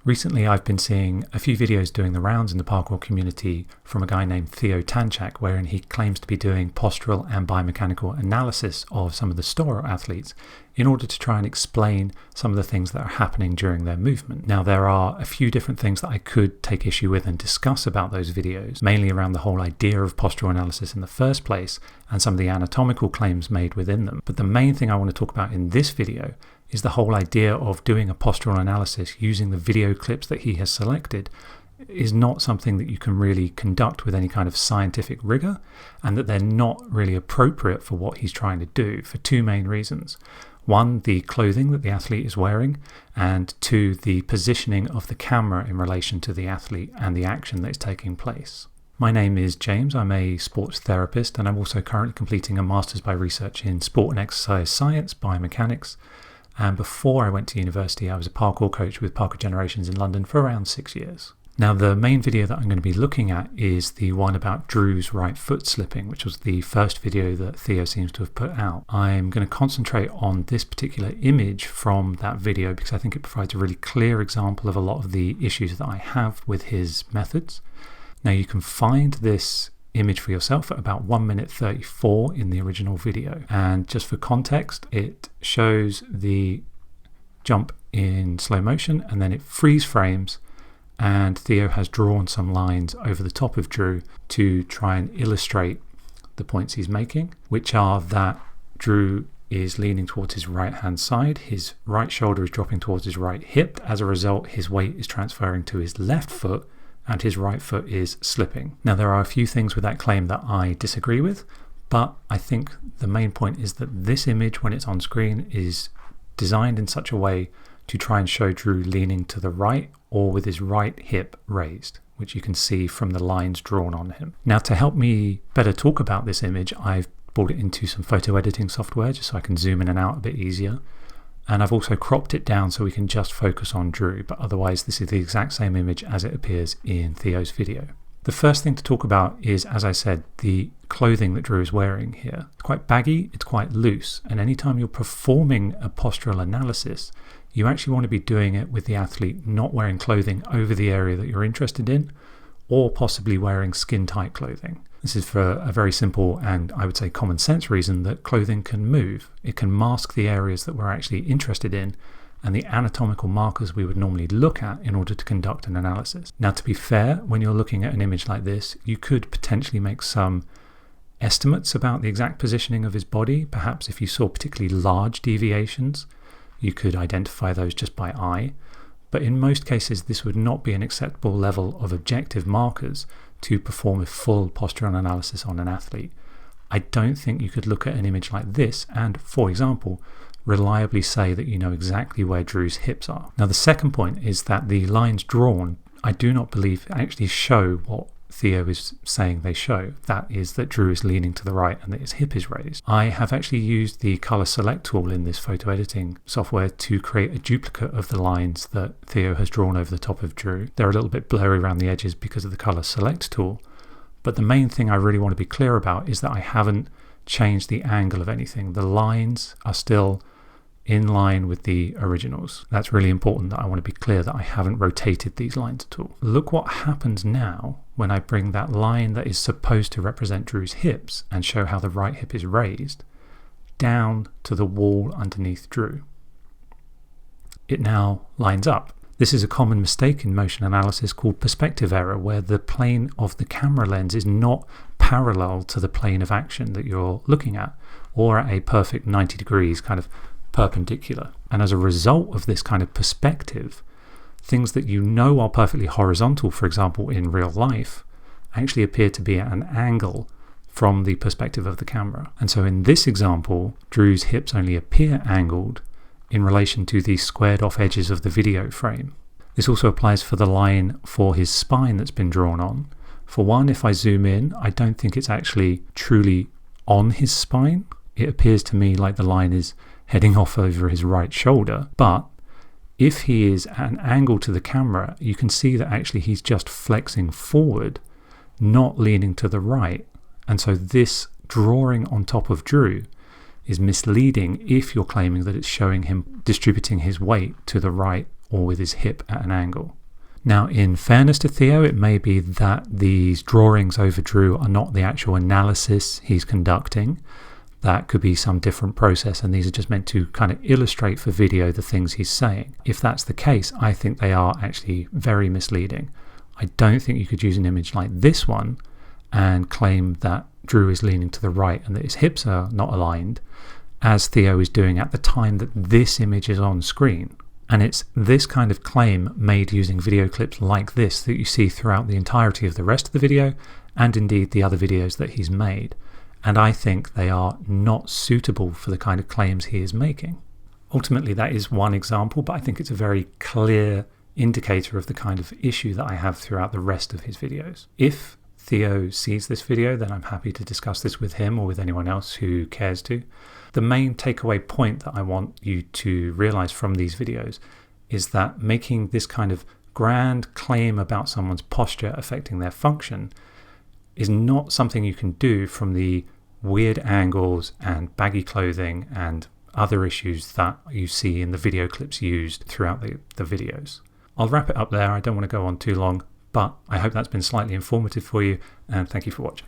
Recently I've been seeing a few videos doing the rounds in the parkour community from a guy named Theo Tanchak, wherein he claims to be doing postural and biomechanical analysis of some of the Storo athletes in order to try and explain some of the things that are happening during their movement. Now, there are a few different things that I could take issue with and discuss about those videos, mainly around the whole idea of postural analysis in the first place and some of the anatomical claims made within them. But the main thing I want to talk about in this video is the whole idea of doing a postural analysis using the video clips that he has selected is not something that you can really conduct with any kind of scientific rigor, and that they're not really appropriate for what he's trying to do for two main reasons. One, the clothing that the athlete is wearing, and two, the positioning of the camera in relation to the athlete and the action that is taking place. My name is James, I'm a sports therapist, and I'm also currently completing a Master's by Research in Sport and Exercise Science, Biomechanics. And before I went to university, I was a parkour coach with Parkour Generations in London for around 6 years. Now, the main video that I'm going to be looking at is the one about Drew's right foot slipping, which was the first video that Theo seems to have put out. I'm going to concentrate on this particular image from that video because I think it provides a really clear example of a lot of the issues that I have with his methods. Now, you can find this image for yourself at about 1 minute 34 in the original video, and just for context, it shows the jump in slow motion and then it freeze frames, and Theo has drawn some lines over the top of Drew to try and illustrate the points he's making, which are that Drew is leaning towards his right hand side, his right shoulder is dropping towards his right hip. As a result, his weight is transferring to his left foot and his right foot is slipping. Now, there are a few things with that claim that I disagree with, but I think the main point is that this image, when it's on screen, is designed in such a way to try and show Drew leaning to the right or with his right hip raised, which you can see from the lines drawn on him. Now, to help me better talk about this image, I've brought it into some photo editing software just so I can zoom in and out a bit easier. And I've also cropped it down so we can just focus on Drew, but otherwise this is the exact same image as it appears in Theo's video. The first thing to talk about is, as I said, the clothing that Drew is wearing here. It's quite baggy, it's quite loose, and anytime you're performing a postural analysis, you actually want to be doing it with the athlete not wearing clothing over the area that you're interested in, or possibly wearing skin-tight clothing. This is for a very simple and I would say common sense reason that clothing can move. It can mask the areas that we're actually interested in and the anatomical markers we would normally look at in order to conduct an analysis. Now, to be fair, when you're looking at an image like this, you could potentially make some estimates about the exact positioning of his body. Perhaps if you saw particularly large deviations, you could identify those just by eye. But in most cases, this would not be an acceptable level of objective markers to perform a full postural analysis on an athlete. I don't think you could look at an image like this and, for example, reliably say that you know exactly where Drew's hips are. Now, the second point is that the lines drawn, I do not believe actually show what Theo is saying they show. That is that Drew is leaning to the right and that his hip is raised. I have actually used the color select tool in this photo editing software to create a duplicate of the lines that Theo has drawn over the top of Drew. They're a little bit blurry around the edges because of the color select tool, but the main thing I really want to be clear about is that I haven't changed the angle of anything. The lines are still in line with the originals. That's really important, that I want to be clear that I haven't rotated these lines at all. Look what happens now when I bring that line that is supposed to represent Drew's hips and show how the right hip is raised down to the wall underneath Drew. It now lines up. This is a common mistake in motion analysis called perspective error, where the plane of the camera lens is not parallel to the plane of action that you're looking at, or at a perfect 90 degrees kind of perpendicular. And as a result of this kind of perspective, things that you know are perfectly horizontal, for example in real life, actually appear to be at an angle from the perspective of the camera. And so in this example, Drew's hips only appear angled in relation to the squared off edges of the video frame. This also applies for the line for his spine that's been drawn on. For one, if I zoom in, I don't think it's actually truly on his spine. It appears to me like the line is heading off over his right shoulder, but if he is at an angle to the camera, you can see that actually he's just flexing forward, not leaning to the right. And so this drawing on top of Drew is misleading if you're claiming that it's showing him distributing his weight to the right or with his hip at an angle. Now, in fairness to Theo, it may be that these drawings over Drew are not the actual analysis he's conducting. That could be some different process, and these are just meant to kind of illustrate for video the things he's saying. If that's the case, I think they are actually very misleading. I don't think you could use an image like this one and claim that Drew is leaning to the right and that his hips are not aligned, as Theo is doing at the time that this image is on screen. And it's this kind of claim made using video clips like this that you see throughout the entirety of the rest of the video, and indeed the other videos that he's made. And I think they are not suitable for the kind of claims he is making. Ultimately, that is one example, but I think it's a very clear indicator of the kind of issue that I have throughout the rest of his videos. If Theo sees this video, then I'm happy to discuss this with him or with anyone else who cares to. The main takeaway point that I want you to realize from these videos is that making this kind of grand claim about someone's posture affecting their function is not something you can do from the weird angles and baggy clothing and other issues that you see in the video clips used throughout the videos. I'll wrap it up there. I don't want to go on too long, but I hope that's been slightly informative for you, and thank you for watching.